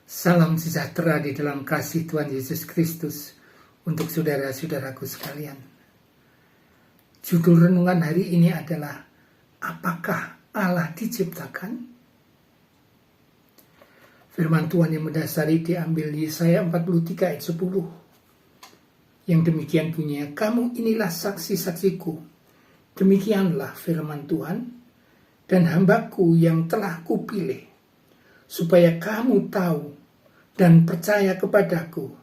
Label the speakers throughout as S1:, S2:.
S1: Salam sejahtera di dalam kasih Tuhan Yesus Kristus untuk saudara-saudaraku sekalian. Judul renungan hari ini adalah apakah Allah diciptakan? Firman Tuhan yang mendasari diambil Yesaya 43 ayat 10. Yang demikian bunyinya, kamu inilah saksi-saksiku. Demikianlah firman Tuhan dan hambaku yang telah kupilih, supaya kamu tahu dan percaya kepadaku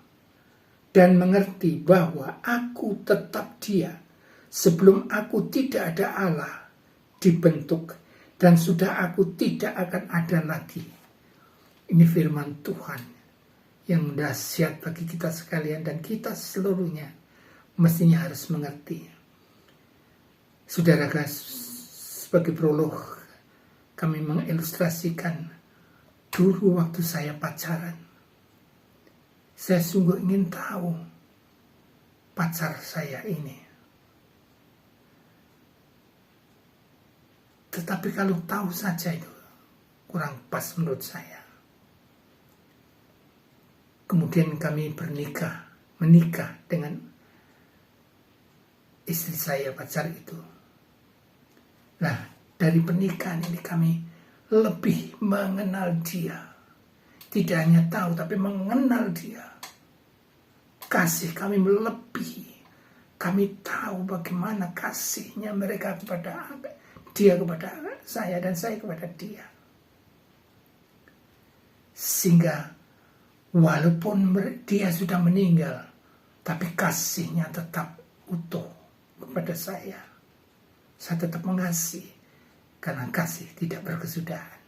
S1: dan mengerti bahwa aku tetap Dia. Sebelum aku tidak ada Allah dibentuk dan sudah aku tidak akan ada lagi. Ini firman Tuhan yang dahsyat bagi kita sekalian dan kita seluruhnya mestinya harus mengerti. Saudara, sebagai prolog kami mengilustrasikan dulu waktu saya pacaran. Saya sungguh ingin tahu pacar saya ini. Tetapi kalau tahu saja itu kurang pas menurut saya. Kemudian kami menikah dengan istri saya, pacar itu. Nah, dari pernikahan ini kami lebih mengenal Dia. Tidak hanya tahu, tapi mengenal Dia. Kasih kami melebihi. Kami tahu bagaimana kasihnya mereka kepada Dia kepada saya dan saya kepada Dia. Sehingga walaupun Dia sudah meninggal, tapi kasihnya tetap utuh kepada saya. Saya tetap mengasihi, karena kasih tidak berkesudahan.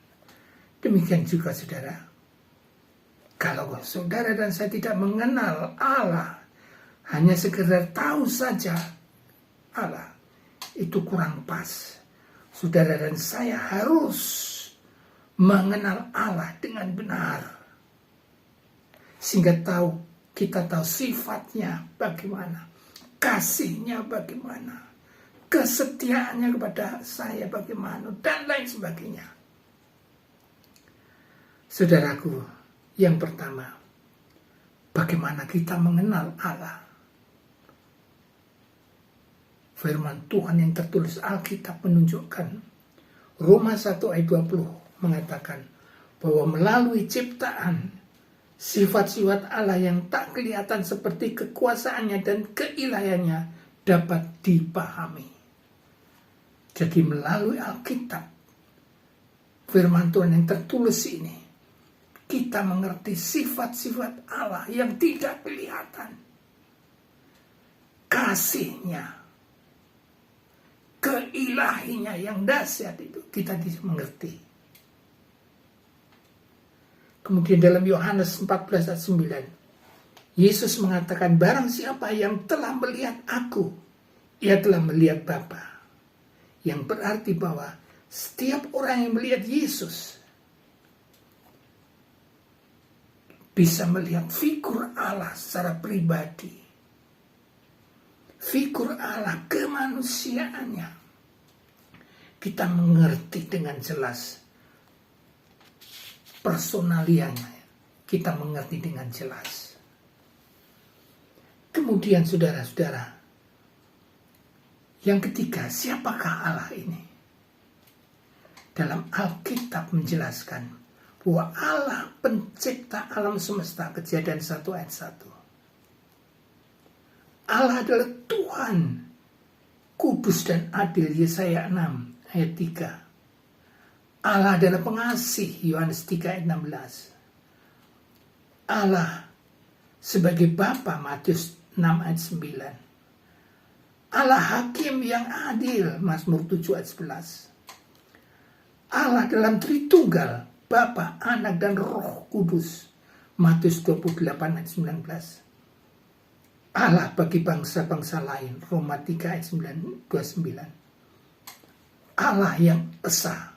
S1: Demikian juga saudara, kalau saudara dan saya tidak mengenal Allah, hanya sekedar tahu saja Allah, itu kurang pas. Saudara dan saya harus mengenal Allah dengan benar, sehingga kita tahu sifatnya bagaimana, kasihnya bagaimana, kesetiaannya kepada saya bagaimana, dan lain sebagainya. Saudaraku, yang pertama, bagaimana kita mengenal Allah? Firman Tuhan yang tertulis Alkitab menunjukkan, Roma 1 ayat 20 mengatakan bahwa melalui ciptaan, sifat-sifat Allah yang tak kelihatan seperti kekuasaannya dan keilahiannya dapat dipahami. Jadi melalui Alkitab, firman Tuhan yang tertulis ini, kita mengerti sifat-sifat Allah yang tidak kelihatan. Kasihnya, keilahinya yang dahsyat itu kita mengerti. Kemudian dalam Yohanes 14 ayat 9, Yesus mengatakan, barang siapa yang telah melihat aku, ia telah melihat Bapa. Yang berarti bahwa setiap orang yang melihat Yesus bisa melihat figur Allah secara pribadi. Figur Allah, kemanusiaannya. Kita mengerti dengan jelas personalianya. Kita mengerti dengan jelas. Kemudian saudara-saudara, yang ketiga, siapakah Allah ini? Dalam Alkitab menjelaskan bahwa Allah pencipta alam semesta, Kejadian 1 ayat 1. Allah adalah Tuhan, kudus dan adil, Yesaya 6 ayat 3. Allah adalah pengasih, Yohanes 3 ayat 16. Allah sebagai Bapa, Matius 6 ayat 9. Allah hakim yang adil, Mazmur 7 ayat 11. Allah dalam Tritunggal, Bapa, Anak, dan Roh Kudus, Matius 28 ayat 19. Allah bagi bangsa-bangsa lain, Roma 3 ayat 29. Allah yang esa,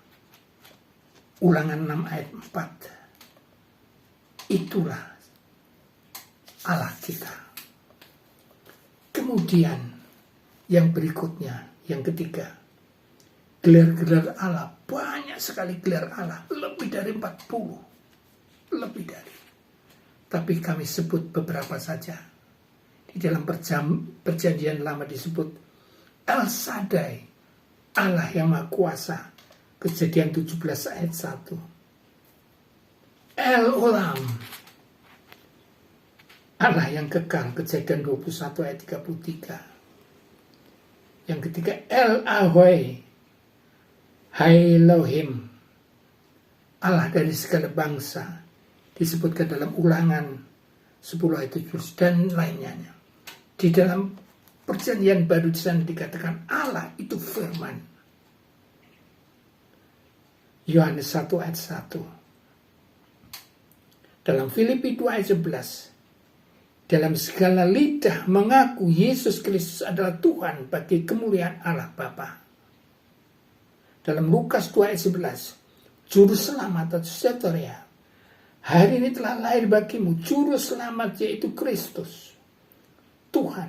S1: Ulangan 6 ayat 4. Itulah Allah kita. Kemudian yang berikutnya, yang ketiga, gelar-gelar Allah, banyak sekali gelar Allah, lebih dari 40. Lebih dari. tapi kami sebut beberapa saja. Di dalam perjanjian lama disebut El Shaddai, Allah yang Maha Kuasa, Kejadian 17 ayat 1. El Olam, Allah yang kekal, Kejadian 21 ayat 33. Yang ketiga El Ahoy, Elohim, Allah dari segala bangsa, disebutkan dalam Ulangan 10 ayat 17 dan lainnya. Di dalam perjanjian baru di sana dikatakan Allah itu firman. Yohanes 1 ayat 1. Dalam Filipi 2 ayat 11. Dalam segala lidah mengaku Yesus Kristus adalah Tuhan bagi kemuliaan Allah Bapa. Dalam Lukas 2 ayat 11. Juru selamat atau sejahtera, hari ini telah lahir bagimu juru selamat, yaitu Kristus, Tuhan.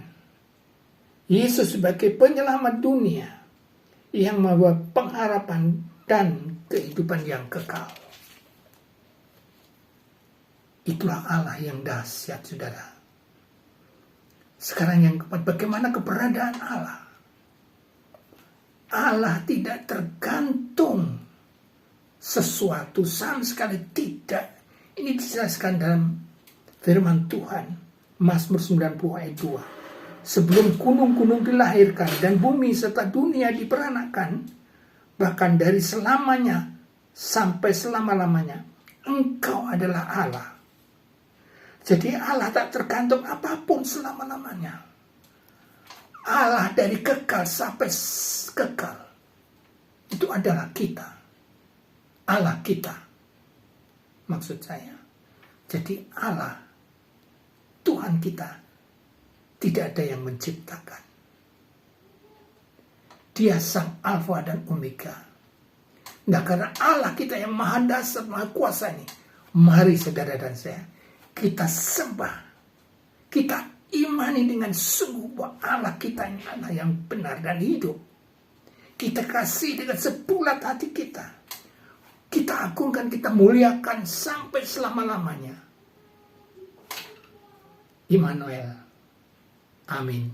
S1: Yesus sebagai penyelamat dunia yang membawa pengharapan dan kehidupan yang kekal. Itulah Allah yang dahsyat, saudara. Sekarang yang keempat, bagaimana keberadaan Allah? Allah tidak tergantung sesuatu, sama sekali tidak. Ini dijelaskan dalam firman Tuhan, Mazmur 90 ayat 2. Sebelum gunung-gunung dilahirkan dan bumi serta dunia diperanakan, bahkan dari selamanya sampai selama-lamanya, Engkau adalah Allah. Jadi Allah tak tergantung apapun selama-lamanya. Allah dari kekal sampai kekal. Itu adalah kita. Allah kita. Maksud saya, jadi Allah, Tuhan kita, tidak ada yang menciptakan. Dia sang Alfa dan Omega. Nah, karena Allah kita yang maha dasar, maha kuasa ini, mari saudara dan saya, kita sembah, kita imani dengan sungguh bahwa Allah kita ini Allah yang benar dan hidup. Kita kasih dengan sebulat hati kita. Kita agungkan, kita muliakan sampai selama-lamanya. Immanuel. Amin.